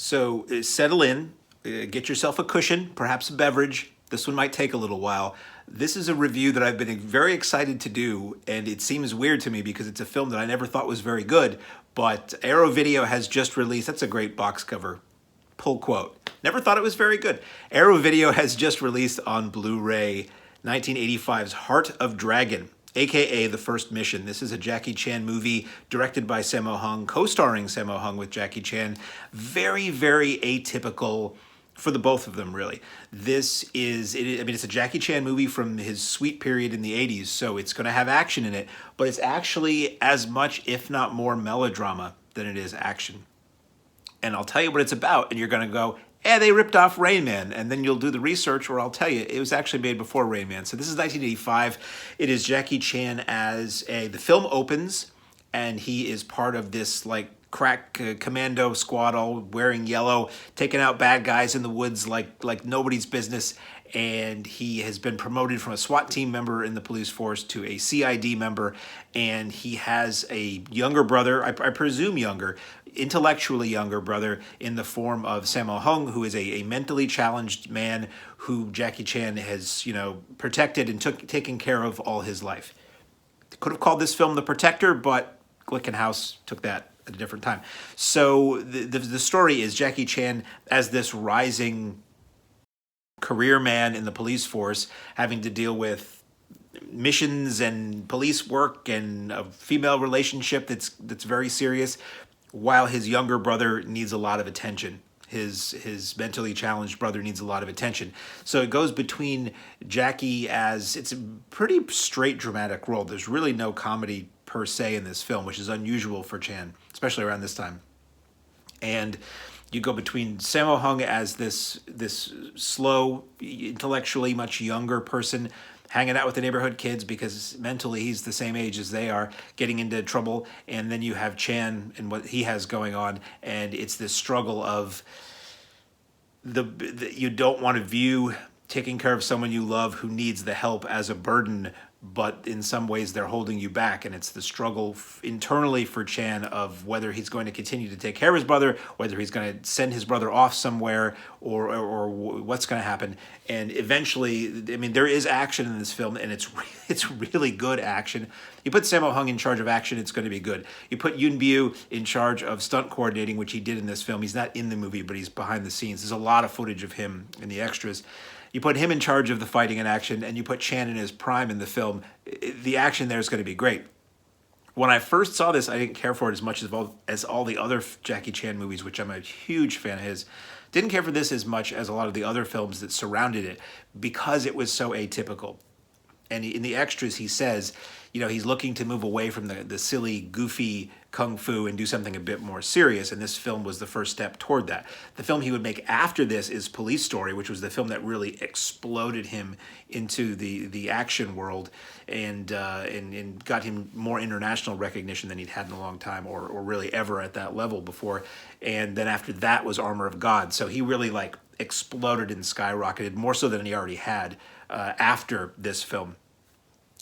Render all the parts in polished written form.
So settle in, get yourself a cushion, perhaps a beverage. This one might take a little while. This is a review that I've been very excited to do, and it seems weird to me because it's a film that I never thought was very good, but Arrow Video has just released, that's a great box cover, pull quote, never thought it was very good. Arrow Video has just released on Blu-ray 1985's Heart of Dragon, aka The First Mission. This is a Jackie Chan movie directed by Sammo Hung, co-starring Sammo Hung with Jackie Chan. Very, very atypical for the both of them, really. This is, it's a Jackie Chan movie from his sweet period in the 80s, so it's going to have action in it, but it's actually as much, if not more, melodrama than it is action. And I'll tell you what it's about, and you're going to go, they ripped off Rain Man. And then you'll do the research, or I'll tell you, it was actually made before Rain Man. So this is 1985. It is Jackie Chan the film opens, and he is part of this, like, crack commando squad, all wearing yellow, taking out bad guys in the woods like nobody's business. And he has been promoted from a SWAT team member in the police force to a CID member, and he has a younger brother, I presume younger, intellectually younger brother in the form of Sammo Hung, who is a mentally challenged man who Jackie Chan has, protected and taken care of all his life. Could have called this film The Protector, but Glickenhaus took that at a different time. So the story is Jackie Chan as this rising career man in the police force, having to deal with missions and police work and a female relationship that's very serious, while his younger brother needs a lot of attention. His mentally challenged brother needs a lot of attention. So it goes between Jackie it's a pretty straight dramatic role. There's really no comedy per se in this film, which is unusual for Chan, especially around this time. And you go between Sammo Hung as this slow, intellectually much younger person, hanging out with the neighborhood kids because mentally he's the same age as they are, getting into trouble. And then you have Chan and what he has going on, and it's this struggle of you don't want to view taking care of someone you love who needs the help as a burden, but in some ways they're holding you back. And it's the struggle internally for Chan of whether he's going to continue to take care of his brother, whether he's going to send his brother off somewhere, or what's going to happen. And eventually, there is action in this film, and it's really good action. You put Sammo Hung in charge of action, it's going to be good. You put Yoon Biu in charge of stunt coordinating, which he did in this film. He's not in the movie, but he's behind the scenes. There's a lot of footage of him in the extras. You put him in charge of the fighting and action, and you put Chan in his prime in the film, the action there is going to be great. When I first saw this, I didn't care for it as much as all the other Jackie Chan movies, which I'm a huge fan of his. Didn't care for this as much as a lot of the other films that surrounded it because it was so atypical. And in the extras, he says, he's looking to move away from the silly, goofy kung fu and do something a bit more serious, and this film was the first step toward that. The film he would make after this is Police Story, which was the film that really exploded him into the action world and got him more international recognition than he'd had in a long time, or really ever at that level before. And then after that was Armor of God. So he really exploded and skyrocketed, more so than he already had after this film.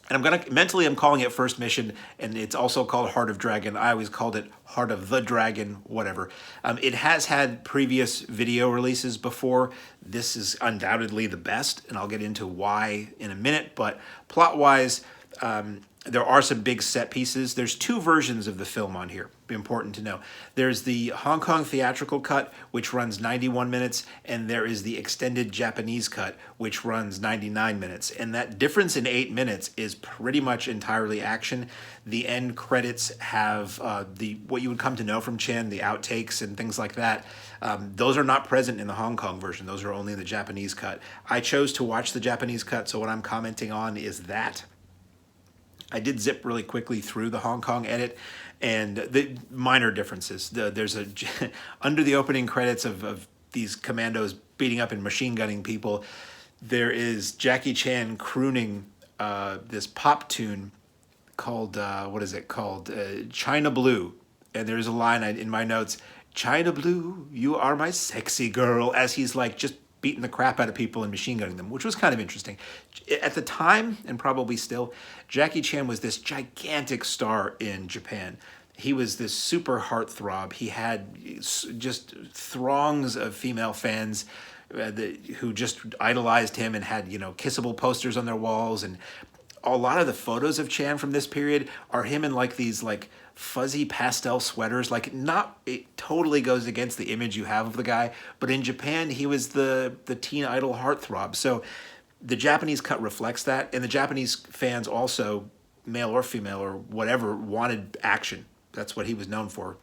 And I'm calling it First Mission, and it's also called Heart of Dragon. I always called it Heart of the Dragon, whatever. It has had previous video releases before. This is undoubtedly the best, and I'll get into why in a minute. But plot-wise, there are some big set pieces. There's two versions of the film on here, important to know. There's the Hong Kong theatrical cut, which runs 91 minutes, and there is the extended Japanese cut, which runs 99 minutes. And that difference in 8 minutes is pretty much entirely action. The end credits have what you would come to know from Chan, the outtakes and things like that. Those are not present in the Hong Kong version. Those are only in the Japanese cut. I chose to watch the Japanese cut, so what I'm commenting on is that. I did zip really quickly through the Hong Kong edit, and the minor differences. There's under the opening credits of these commandos beating up and machine gunning people, there is Jackie Chan crooning this pop tune called, China Blue. And there's a line in my notes, China Blue, you are my sexy girl, as he's just beating the crap out of people and machine gunning them, which was kind of interesting. At the time, and probably still, Jackie Chan was this gigantic star in Japan. he was this super heartthrob. He had just throngs of female fans who just idolized him and had, kissable posters on their walls. And a lot of the photos of Chan from this period are him in like these like fuzzy pastel sweaters. Like, not, it totally goes against the image you have of the guy, but in Japan he was the teen idol heartthrob. So the Japanese cut reflects that, and the Japanese fans also, male or female or whatever, wanted action. That's what he was known for.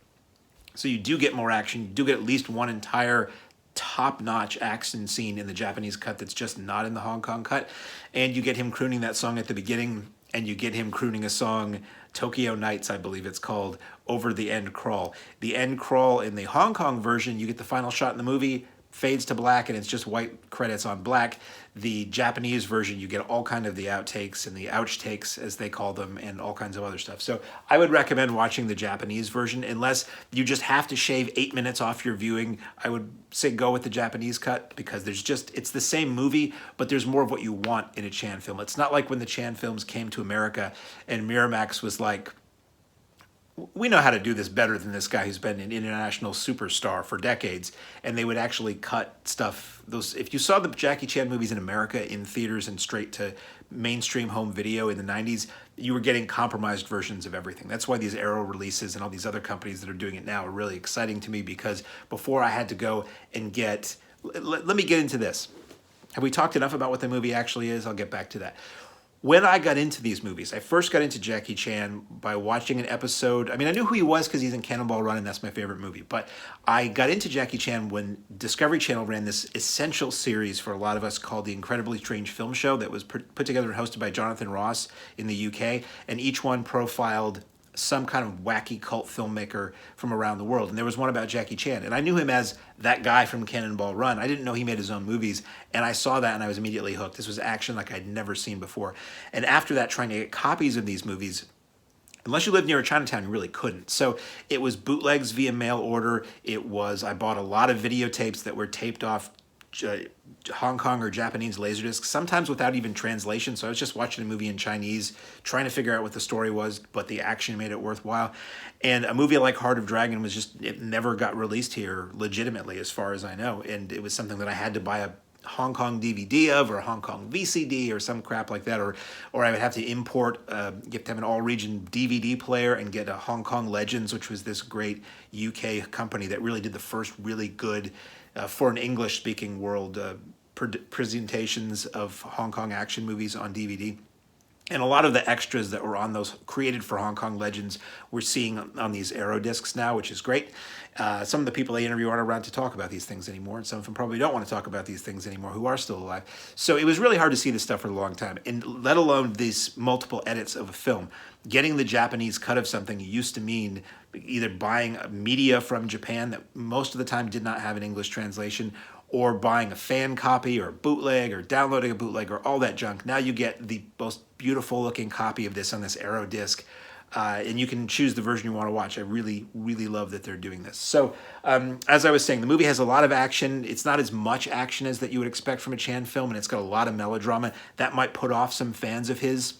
So you do get more action. You do get at least one entire top-notch action scene in the Japanese cut that's just not in the Hong Kong cut. And you get him crooning that song at the beginning, and you get him crooning a song, Tokyo Nights, I believe it's called, over the end crawl. The end crawl in the Hong Kong version, you get the final shot in the movie, fades to black, and it's just white credits on black. The Japanese version, you get all kind of the outtakes and the ouch takes, as they call them, and all kinds of other stuff. So I would recommend watching the Japanese version. Unless you just have to shave 8 minutes off your viewing, I would say go with the Japanese cut, because it's the same movie, but there's more of what you want in a Chan film. It's not like when the Chan films came to America and Miramax was like, we know how to do this better than this guy who's been an international superstar for decades. And they would actually cut stuff. If you saw the Jackie Chan movies in America in theaters and straight to mainstream home video in the 90s, you were getting compromised versions of everything. That's why these Arrow releases and all these other companies that are doing it now are really exciting to me, because before I had to go and get, let me get into this. Have we talked enough about what the movie actually is? I'll get back to that. When I got into these movies, I first got into Jackie Chan by watching an episode. I mean, I knew who he was because he's in Cannonball Run, and that's my favorite movie. But I got into Jackie Chan when Discovery Channel ran this essential series for a lot of us called The Incredibly Strange Film Show, that was put together and hosted by Jonathan Ross in the UK. And each one profiled some kind of wacky cult filmmaker from around the world. And there was one about Jackie Chan. And I knew him as that guy from Cannonball Run. I didn't know he made his own movies. And I saw that and I was immediately hooked. This was action like I'd never seen before. And after that, trying to get copies of these movies, unless you lived near a Chinatown, you really couldn't. So it was bootlegs via mail order. I bought a lot of videotapes that were taped off Hong Kong or Japanese Laserdiscs, sometimes without even translation. So I was just watching a movie in Chinese, trying to figure out what the story was, but the action made it worthwhile. And a movie like Heart of Dragon it never got released here legitimately, as far as I know. And it was something that I had to buy a Hong Kong DVD of, or a Hong Kong VCD, or some crap like that, or I would have to import, you have to have an all-region DVD player and get a Hong Kong Legends, which was this great UK company that really did the first really good, for an English-speaking world, presentations of Hong Kong action movies on DVD. And a lot of the extras that were on those created for Hong Kong Legends we're seeing on these Arrow discs now, which is great. Some of the people they interview aren't around to talk about these things anymore, and some of them probably don't want to talk about these things anymore who are still alive. So it was really hard to see this stuff for a long time, and let alone these multiple edits of a film. Getting the Japanese cut of something used to mean either buying media from Japan that most of the time did not have an English translation, or buying a fan copy or a bootleg or downloading a bootleg or all that junk. Now you get the most beautiful looking copy of this on this Arrow disc, and you can choose the version you want to watch. I really, really love that they're doing this. So as I was saying, the movie has a lot of action. It's not as much action as that you would expect from a Chan film, and it's got a lot of melodrama. That might put off some fans of his.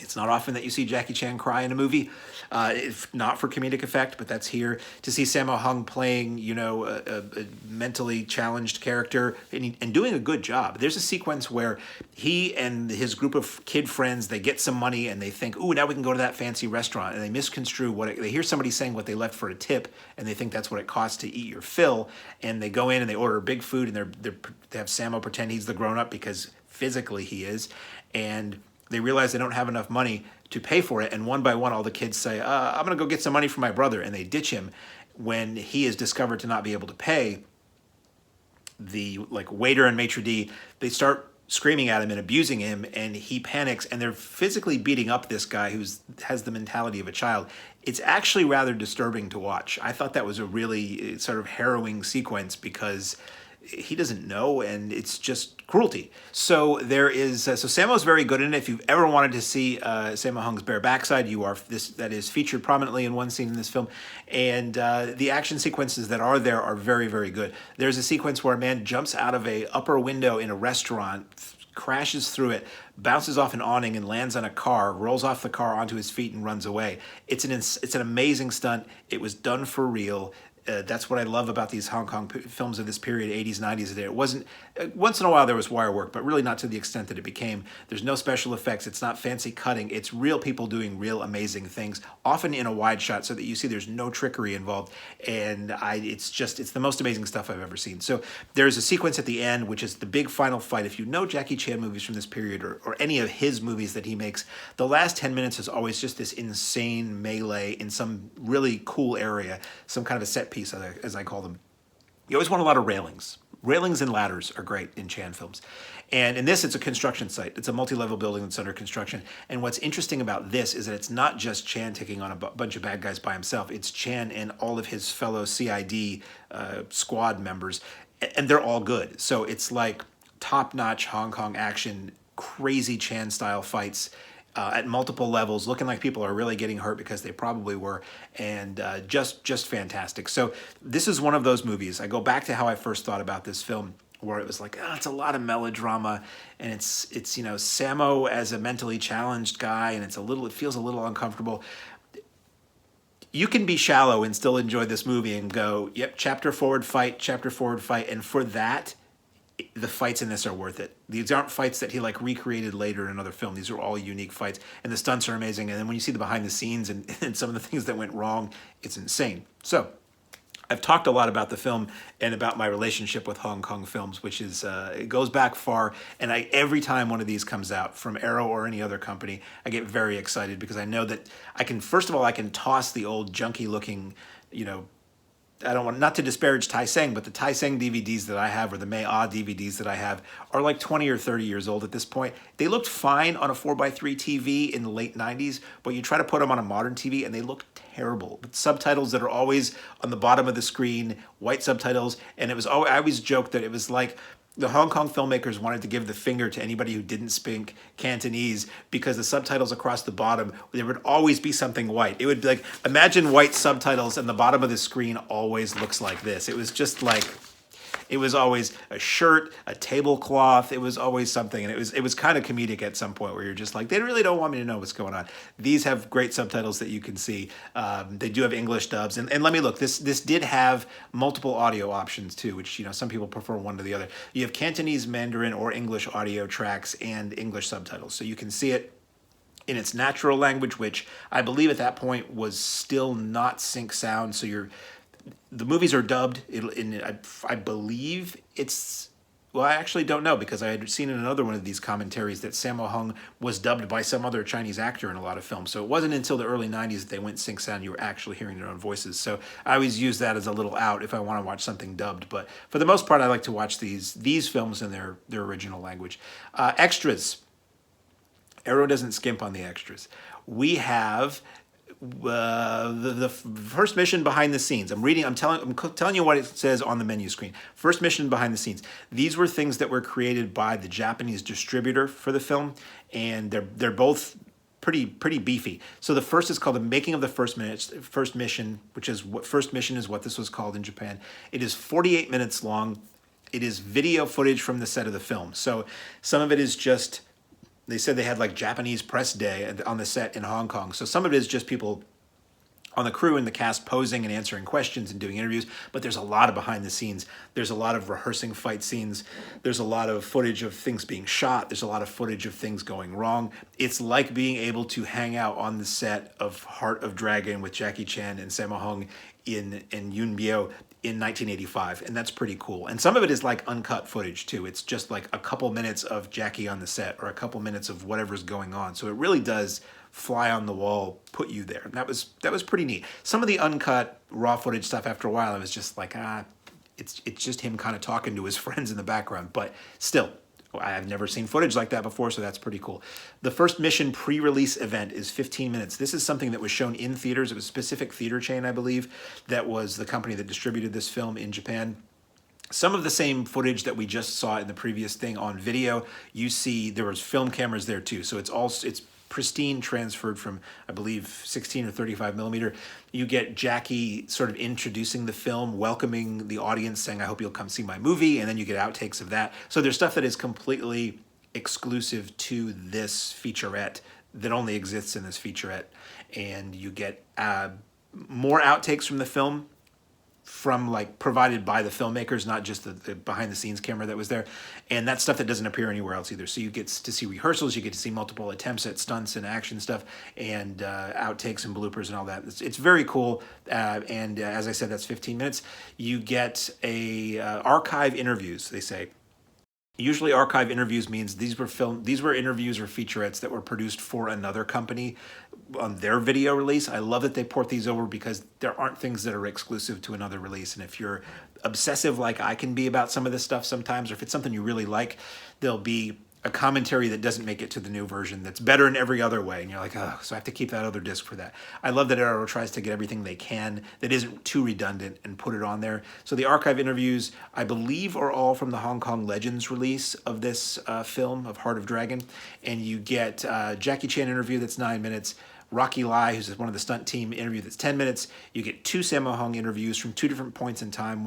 It's not often that you see Jackie Chan cry in a movie, if not for comedic effect, but that's here. To see Sammo Hung playing, a mentally challenged character and doing a good job. There's a sequence where he and his group of kid friends, they get some money and they think, ooh, now we can go to that fancy restaurant. And they misconstrue they hear somebody saying what they left for a tip, and they think that's what it costs to eat your fill. And they go in and they order big food, and they have Sammo pretend he's the grown-up because physically he is. And they realize they don't have enough money to pay for it, and one by one all the kids say, I'm gonna go get some money from my brother, and they ditch him. When he is discovered to not be able to pay, the waiter and maitre d', they start screaming at him and abusing him, and he panics, and they're physically beating up this guy who has the mentality of a child. It's actually rather disturbing to watch. I thought that was a really sort of harrowing sequence, because he doesn't know, and it's just cruelty. So there is, so Sammo's very good in it. If you've ever wanted to see Sammo Hung's bare backside, that is featured prominently in one scene in this film. And the action sequences that are there are very, very good. There's a sequence where a man jumps out of a upper window in a restaurant, crashes through it, bounces off an awning and lands on a car, rolls off the car onto his feet and runs away. It's an amazing stunt. It was done for real. That's what I love about these Hong Kong films of this period, 80s, 90s. It wasn't, once in a while there was wire work, but really not to the extent that it became. There's no special effects. It's not fancy cutting. It's real people doing real amazing things, often in a wide shot so that you see there's no trickery involved. And it's the most amazing stuff I've ever seen. So there's a sequence at the end, which is the big final fight. If you know Jackie Chan movies from this period, or any of his movies that he makes, the last 10 minutes is always just this insane melee in some really cool area, some kind of a set piece, as I call them. You always want a lot of railings. Railings and ladders are great in Chan films. And in this, it's a construction site. It's a multi-level building that's under construction. And what's interesting about this is that it's not just Chan taking on a bunch of bad guys by himself. It's Chan and all of his fellow CID squad members. And they're all good. So it's like top-notch Hong Kong action, crazy Chan-style fights at multiple levels, looking like people are really getting hurt because they probably were, and just fantastic. So this is one of those movies. I go back to how I first thought about this film, where it was like, it's a lot of melodrama, and it's Sammo as a mentally challenged guy, and it feels a little uncomfortable. You can be shallow and still enjoy this movie and go, yep, chapter forward fight, and for that, the fights in this are worth it. These aren't fights that he recreated later in another film. These are all unique fights, and the stunts are amazing. And then when you see the behind the scenes and some of the things that went wrong, it's insane. So I've talked a lot about the film and about my relationship with Hong Kong films, which is, it goes back far. And every time one of these comes out from Arrow or any other company, I get very excited because I know that I can toss the old junky looking, I don't want, not to disparage Tai Seng, but the Tai Seng DVDs that I have, or the May Ah DVDs that I have, are like 20 or 30 years old at this point. They looked fine on a 4x3 TV in the late 90s, but you try to put them on a modern TV and they look terrible. With subtitles that are always on the bottom of the screen, white subtitles, and I always joked that it was like the Hong Kong filmmakers wanted to give the finger to anybody who didn't speak Cantonese, because the subtitles across the bottom, there would always be something white. It would be like, imagine white subtitles and the bottom of the screen always looks like this. It was just like, it was always a shirt, a tablecloth. It was always something. And it was kind of comedic at some point, where you're just like, they really don't want me to know what's going on. These have great subtitles that you can see. They do have English dubs. And let me look, this did have multiple audio options too, which, some people prefer one to the other. You have Cantonese, Mandarin, or English audio tracks and English subtitles. So you can see it in its natural language, which I believe at that point was still not sync sound. So the movies are dubbed. I believe it's, well, I actually don't know, because I had seen in another one of these commentaries that Sammo Hung was dubbed by some other Chinese actor in a lot of films. So it wasn't until the early 90s that they went sync sound. You were actually hearing their own voices. So I always use that as a little out if I want to watch something dubbed. But for the most part, I like to watch these films in their original language. Extras. Arrow doesn't skimp on the extras. We have the first mission behind the scenes. I'm telling you what it says on the menu screen. First mission behind the scenes. These were things that were created by the Japanese distributor for the film, and they're both pretty beefy. So the first is called the making of the first mission, which is what first mission is what this was called in Japan. It is 48 minutes long. It is video footage from the set of the film. So some of it is just, they said they had like Japanese press day on the set in Hong Kong. So some of it is just people on the crew and the cast posing and answering questions and doing interviews, but there's a lot of behind the scenes. There's a lot of rehearsing fight scenes. There's a lot of footage of things being shot. There's a lot of footage of things going wrong. It's like being able to hang out on the set of Heart of Dragon with Jackie Chan and Sammo Hung and Yun Biao in 1985, and that's pretty cool. And some of it is like uncut footage too. It's just like a couple minutes of Jackie on the set, or a couple minutes of whatever's going on. So it really does fly on the wall, put you there. And that was pretty neat. Some of the uncut raw footage stuff, after a while, I was just like, it's just him kind of talking to his friends in the background. But still, I've never seen footage like that before, so that's pretty cool. The first mission pre-release event is 15 minutes. This is something that was shown in theaters. It was a specific theater chain, I believe, that was the company that distributed this film in Japan. Some of the same footage that we just saw in the previous thing on video, you see there was film cameras there too. So it's pristine, transferred from, I believe, 16 or 35 millimeter. You get Jackie sort of introducing the film, welcoming the audience, saying, I hope you'll come see my movie, and then you get outtakes of that. So there's stuff that is completely exclusive to this featurette that only exists in this featurette. And you get more outtakes from the film, from like provided by the filmmakers, not just the behind the scenes camera that was there. And that's stuff that doesn't appear anywhere else either. So you get to see rehearsals, you get to see multiple attempts at stunts and action stuff, and outtakes and bloopers and all that. It's very cool. And as I said, that's 15 minutes. You get a archive interviews, they say. Usually archive interviews means these were interviews or featurettes that were produced for another company on their video release. I love that they port these over because there aren't things that are exclusive to another release. And if you're obsessive like I can be about some of this stuff sometimes, or if it's something you really like, there'll be a commentary that doesn't make it to the new version that's better in every other way. And you're like, oh, so I have to keep that other disc for that. I love that Arrow tries to get everything they can that isn't too redundant and put it on there. So the archive interviews, I believe, are all from the Hong Kong Legends release of this film, of Heart of Dragon. And you get Jackie Chan interview that's 9 minutes, Rocky Lai, who's one of the stunt team, interview that's 10 minutes. You get 2 Sammo Hung interviews from 2 different points in time.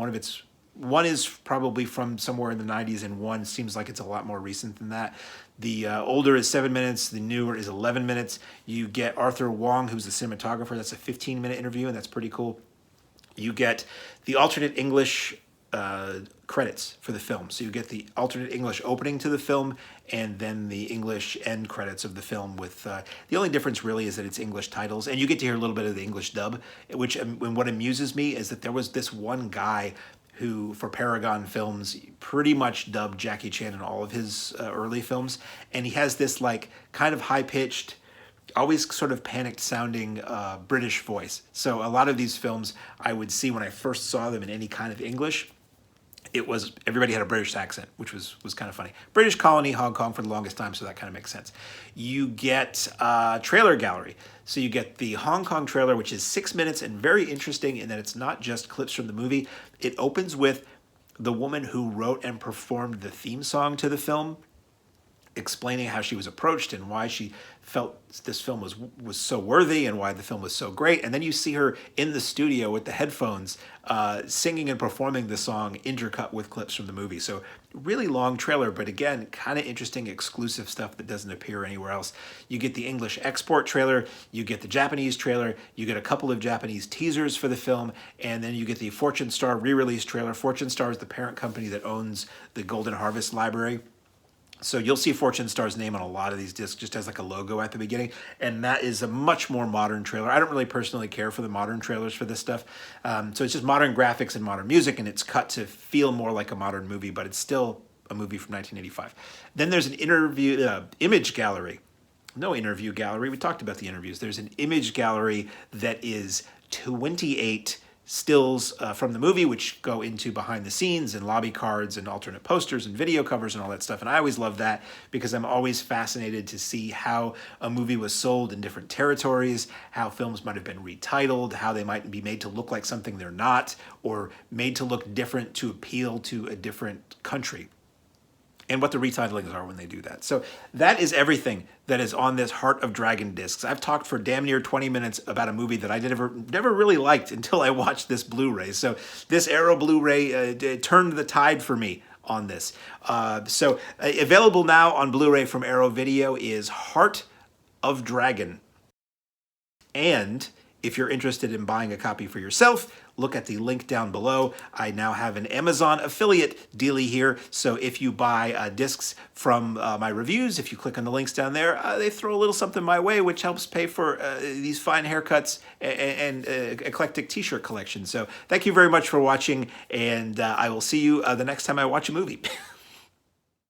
One is probably from somewhere in the 90s, and one seems like it's a lot more recent than that. The older is 7 minutes. The newer is 11 minutes. You get Arthur Wong, who's the cinematographer. That's a 15-minute interview, and that's pretty cool. You get the alternate English credits for the film. So you get the alternate English opening to the film, and then the English end credits of the film with the only difference really is that it's English titles, and you get to hear a little bit of the English dub, which what amuses me is that there was this one guy who, for Paragon Films, pretty much dubbed Jackie Chan in all of his early films. And he has this like kind of high-pitched, always sort of panicked sounding British voice. So a lot of these films I would see when I first saw them in any kind of English, it was everybody had a British accent, which was kind of funny. British colony, Hong Kong for the longest time, so that kind of makes sense. You get trailer gallery. So you get the Hong Kong trailer, which is 6 minutes and very interesting in that it's not just clips from the movie. It opens with the woman who wrote and performed the theme song to the film, explaining how she was approached and why she felt this film was so worthy and why the film was so great. And then you see her in the studio with the headphones singing and performing the song intercut with clips from the movie. So really long trailer, but again, kind of interesting exclusive stuff that doesn't appear anywhere else. You get the English export trailer, you get the Japanese trailer, you get a couple of Japanese teasers for the film, and then you get the Fortune Star re-release trailer. Fortune Star is the parent company that owns the Golden Harvest library. So you'll see Fortune Star's name on a lot of these discs, just as like a logo at the beginning. And that is a much more modern trailer. I don't really personally care for the modern trailers for this stuff. So it's just modern graphics and modern music, and it's cut to feel more like a modern movie, but it's still a movie from 1985. Then there's an image gallery. No interview gallery. We talked about the interviews. There's an image gallery that is 28 stills from the movie, which go into behind the scenes and lobby cards and alternate posters and video covers and all that stuff. And I always love that because I'm always fascinated to see how a movie was sold in different territories, how films might have been retitled, how they might be made to look like something they're not, or made to look different to appeal to a different country, and what the retitling are when they do that. So that is everything that is on this Heart of Dragon discs. I've talked for damn near 20 minutes about a movie that I never really liked until I watched this Blu-ray. So this Arrow Blu-ray turned the tide for me on this. Available now on Blu-ray from Arrow Video is Heart of Dragon. And if you're interested in buying a copy for yourself, look at the link down below. I now have an Amazon affiliate dealie here, so if you buy discs from my reviews, if you click on the links down there, they throw a little something my way, which helps pay for these fine haircuts and eclectic t-shirt collection. So thank you very much for watching, and I will see you the next time I watch a movie.